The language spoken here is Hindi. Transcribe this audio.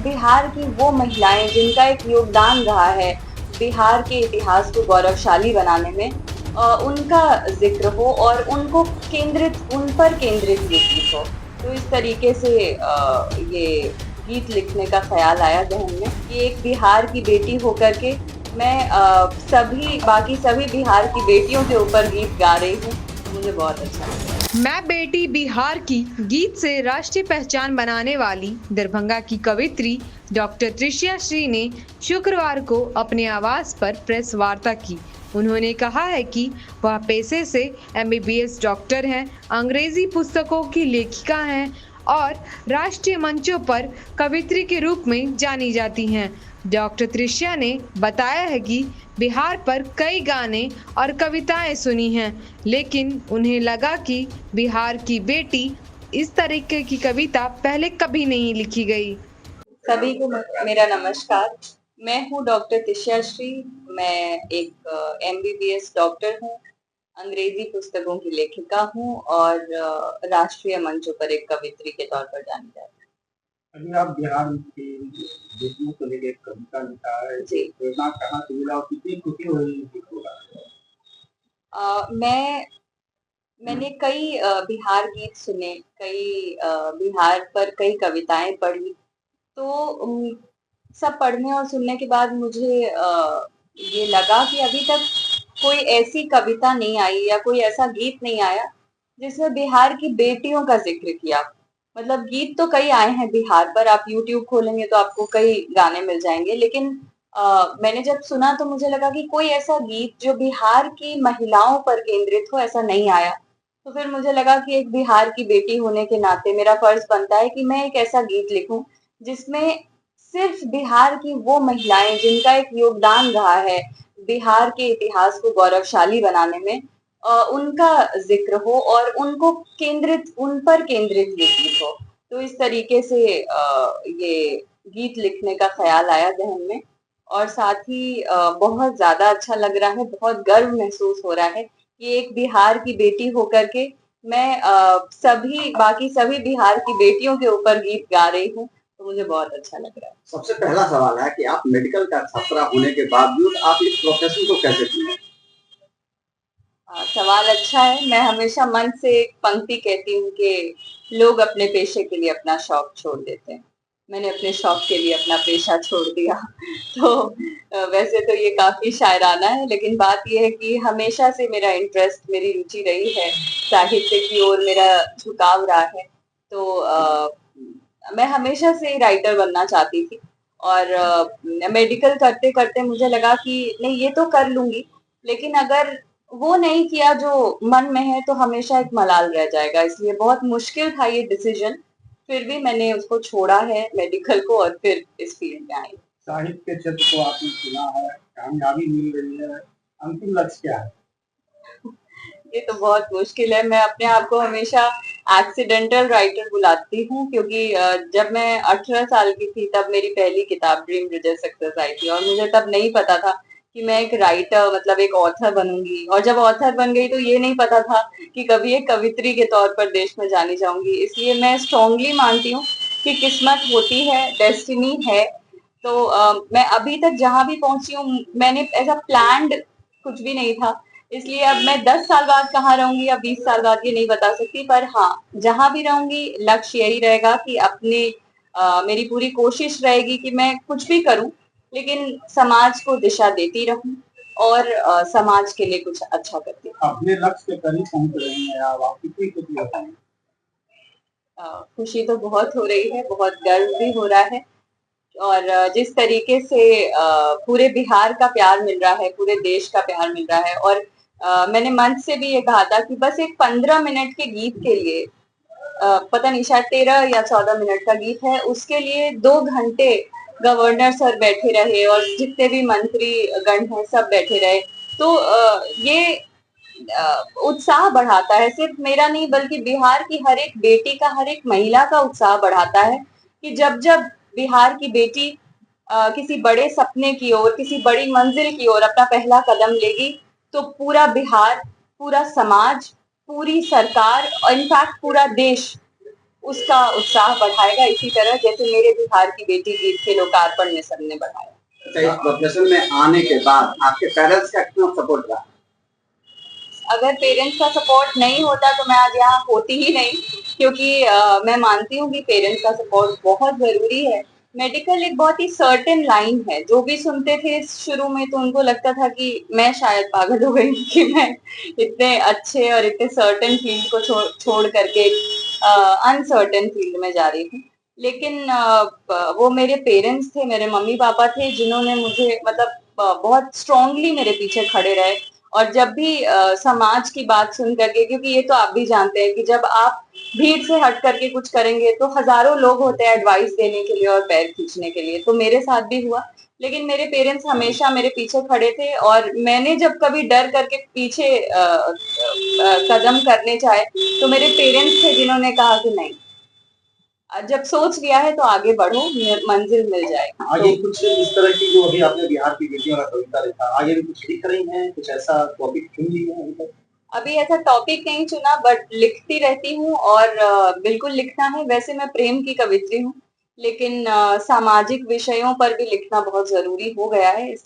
बिहार की वो महिलाएं जिनका एक योगदान रहा है बिहार के इतिहास को गौरवशाली बनाने में, उनका जिक्र हो और उन पर केंद्रित ये गीत हो। तो इस तरीके से ये गीत लिखने का ख्याल आया ज़हन में कि एक बिहार की बेटी होकर के मैं बाकी सभी बिहार की बेटियों के ऊपर गीत गा रही हूँ। मुझे बहुत अच्छा लग रहा है। मैं बेटी बिहार की गीत से राष्ट्रीय पहचान बनाने वाली दरभंगा की कवित्री डॉक्टर त्रिशिया श्री ने शुक्रवार को अपने आवास पर प्रेस वार्ता की। उन्होंने कहा है कि वह पेशे से एमबीबीएस डॉक्टर हैं, अंग्रेजी पुस्तकों की लेखिका हैं और राष्ट्रीय मंचों पर कवित्री के रूप में जानी जाती हैं। डॉक्टर त्रिशिया ने बताया है कि बिहार पर कई गाने और कविताएं सुनी हैं, लेकिन उन्हें लगा कि बिहार की बेटी इस तरीके की कविता पहले कभी नहीं लिखी गई। सभी को मेरा नमस्कार। मैं हूँ डॉक्टर त्रिशिया श्री। मैं एक एमबीबीएस डॉक्टर हूँ, अंग्रेजी पुस्तकों की लेखिका हूँ और राष्ट्रीय मंचों पर एक कवित्री के तौर पर जानी जाती हूँ। अभी आप बिहार की बेटियों को लेकर एक कविता लिखा है, जी। प्रेरणा कहाँ से मिला और कितनी खुशी हो रही है? मैंने कई बिहार गीत सुने, बिहार पर कई कविताएं पढ़ी। तो सब पढ़ने और सुनने के बाद मुझे ये लगा कि अभी तक कोई ऐसी कविता नहीं आई या कोई ऐसा गीत नहीं आया जिसमें बिहार की बेटियों का जिक्र किया। मतलब गीत तो कई आए हैं बिहार पर, आप यूट्यूब खोलेंगे तो आपको कई गाने मिल जाएंगे, लेकिन मैंने जब सुना तो मुझे लगा कि कोई ऐसा गीत जो बिहार की महिलाओं पर केंद्रित हो, ऐसा नहीं आया। तो फिर मुझे लगा कि एक बिहार की बेटी होने के नाते मेरा फर्ज बनता है कि मैं एक ऐसा गीत लिखूं जिसमें सिर्फ बिहार की वो महिलाएं जिनका एक योगदान रहा है बिहार के इतिहास को गौरवशाली बनाने में, उनका जिक्र हो और उन पर केंद्रित ये गीत हो। तो इस तरीके से ये गीत लिखने का ख्याल आया ज़हन में और साथ ही बहुत ज़्यादा अच्छा लग रहा है, बहुत गर्व महसूस हो रहा है कि एक बिहार की बेटी होकर के मैं बाकी सभी बिहार की बेटियों के ऊपर गीत गा रही हूँ। तो मुझे बहुत अच्छा लग रहा है। सबसे पहला सवाल है कि आप मेडिकल का छात्रा होने के बावजूद आप इस प्रोफेशन को कैसे चुने? सवाल अच्छा है। मैं हमेशा मन से एक पंक्ति कहती हूँ कि लोग अपने पेशे के लिए अपना शौक छोड़ देते हैं। मैंने अपने शौक के लिए अपना पेशा छोड़ दिया। तो वैसे तो ये काफ़ी शायराना है, लेकिन बात ये है कि हमेशा से मेरा इंटरेस्ट, मेरी रुचि रही है, साहित्य की ओर मेरा झुकाव रहा है। तो मैं हमेशा से राइटर बनना चाहती थी और मेडिकल करते-करते मुझे लगा कि नहीं, ये तो कर लूँगी, लेकिन अगर वो नहीं किया जो मन में है तो हमेशा एक मलाल रह जाएगा। इसलिए बहुत मुश्किल था ये डिसीजन, फिर भी मैंने उसको छोड़ा है मेडिकल को और फिर इस फील्ड में आई। साहित्य क्षेत्र को आपने चुना है, कामयाबी मिल रही है, अंतिम लक्ष्य क्या है? ये तो बहुत मुश्किल है। मैं अपने आप को हमेशा एक्सीडेंटल राइटर बुलाती हूँ क्योंकि जब मैं 18 साल की थी तब मेरी पहली किताब ड्रीम रिजल्ट सक्सेस आई थी और मुझे तब नहीं पता था कि मैं एक राइटर, मतलब एक ऑथर बनूंगी, और जब ऑथर बन गई तो ये नहीं पता था कि कभी एक कवित्री के तौर पर देश में जानी जाऊंगी। इसलिए मैं स्ट्रांगली मानती हूँ कि किस्मत होती है, डेस्टिनी है। तो मैं अभी तक जहाँ भी पहुंची हूँ मैंने ऐसा प्लान्ड कुछ भी नहीं था। इसलिए अब मैं 10 साल बाद कहाँ रहूंगी या 20 साल बाद ये नहीं बता सकती, पर हाँ, जहां भी रहूंगी लक्ष्य यही रहेगा कि मेरी पूरी कोशिश रहेगी कि मैं कुछ भी करूं लेकिन समाज को दिशा देती रहूं और समाज के लिए कुछ अच्छा करती रहूं। अपने लक्ष्य के करीब पहुंच रहे हैं आप कितनी खुशी होती है? खुशी तो बहुत हो रही है, बहुत गर्व भी हो रहा है और जिस तरीके से पूरे बिहार का प्यार मिल रहा है, पूरे देश का प्यार मिल रहा है और मैंने मंच से भी ये कहा था कि बस एक 15 मिनट के गीत के लिए, पता नहीं शायद 13 या 14 मिनट का गीत है, उसके लिए 2 घंटे गवर्नर सर बैठे रहे और जितने भी मंत्री गण हैं सब बैठे रहे। तो ये उत्साह बढ़ाता है, सिर्फ मेरा नहीं बल्कि बिहार की हर एक बेटी का, हर एक महिला का उत्साह बढ़ाता है कि जब जब बिहार की बेटी किसी बड़े सपने की ओर, किसी बड़ी मंजिल की ओर अपना पहला कदम लेगी तो पूरा बिहार, पूरा समाज, पूरी सरकार और इनफैक्ट पूरा देश उसका उत्साह बढ़ाएगा, इसी तरह जैसे मेरे बिहार की बेटी गीत के लोकार्पण में सबने बढ़ाया। अच्छा, इस प्रोफेशन में आने के बाद आपके पेरेंट्स का कितना सपोर्ट रहा? अगर पेरेंट्स का सपोर्ट नहीं होता तो मैं आज यहाँ होती ही नहीं, क्योंकि मैं मानती हूँ कि पेरेंट्स का सपोर्ट बहुत ज़रूरी है। मेडिकल एक बहुत ही सर्टेन लाइन है, जो भी सुनते थे शुरू में तो उनको लगता था कि मैं शायद पागल हो गई हूँ कि मैं इतने अच्छे और इतने सर्टेन फील्ड को छोड़ करके अनसर्टेन फील्ड में जा रही थी। लेकिन वो मेरे पेरेंट्स थे, मेरे मम्मी-पापा थे जिन्होंने मुझे मतलब बहुत स्ट्रांगली मेरे पीछे खड़े रहे। और जब भी समाज की बात सुन करके, क्योंकि ये तो आप भी जानते हैं कि जब आप भीड़ से हट करके कुछ करेंगे तो हजारों लोग होते हैं एडवाइस देने के लिए और पैर खींचने के लिए, तो मेरे साथ भी हुआ। लेकिन मेरे पेरेंट्स हमेशा मेरे पीछे खड़े थे और मैंने जब कभी डर करके पीछे कदम करने चाहे तो मेरे पेरेंट्स थे जिन्होंने कहा कि नहीं, जब सोच लिया है तो आगे बढ़ो, मंजिल मिल जाएगी। आगे कुछ इस तरह की जो अभी आपने बिहार की बेटियों का कविता लिखा, आगे भी कुछ लिख रही हैं? कुछ ऐसा टॉपिक चुन लिया है अभी तक? अभी ऐसा टॉपिक नहीं चुना, बट लिखती रहती हूँ और बिल्कुल लिखना है। वैसे मैं प्रेम की कवित्री हूँ, लेकिन सामाजिक विषयों पर भी लिखना बहुत ज़रूरी हो गया है।